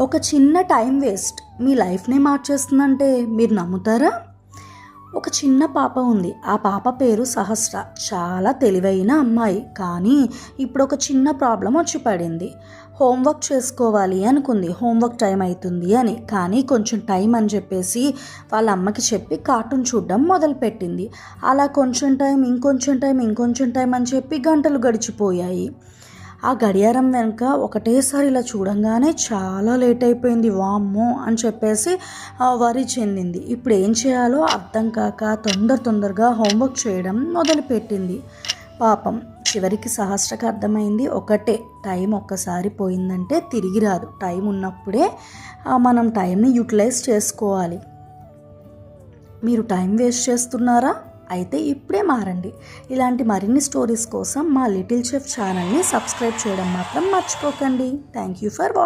ఒక చిన్న time waste మీ లైఫ్నే మార్చేస్తుందంటే మీరు నమ్ముతారా? ఒక చిన్న పాప ఉంది. ఆ పాప పేరు సహస్ర. చాలా తెలివైన అమ్మాయి. కానీ ఇప్పుడు ఒక చిన్న ప్రాబ్లం వచ్చి పడింది. హోంవర్క్ చేసుకోవాలి అనుకుంది. హోంవర్క్ టైం అవుతుంది అని. కానీ కొంచెం టైం అని చెప్పేసి వాళ్ళ అమ్మకి చెప్పి కార్టూన్ చూడడం మొదలుపెట్టింది. అలా కొంచెం టైం, ఇంకొంచెం టైం అని చెప్పి గంటలు గడిచిపోయాయి. ఆ గడియారం వెనుక ఒకటేసారి ఇలా చూడంగానే చాలా లేట్ అయిపోయింది, వామ్మో అని చెప్పేసి వరి చెందింది. ఇప్పుడు ఏం చేయాలో అర్థం కాక తొందరగా హోంవర్క్ చేయడం మొదలుపెట్టింది. పాపం చివరికి సహస్రకు అర్థమైంది ఒకటే, టైం ఒక్కసారి పోయిందంటే తిరిగి రాదు. టైం ఉన్నప్పుడే మనం టైంని యూటిలైజ్ చేసుకోవాలి. మీరు టైం వేస్ట్ చేస్తున్నారా? అయితే ఇప్పుడే మారండి. ఇలాంటి మరిన్ని స్టోరీస్ కోసం మా లిటిల్ చెఫ్ ఛానల్ని సబ్స్క్రైబ్ చేయడం మాత్రం మర్చిపోకండి. Thank you for watching.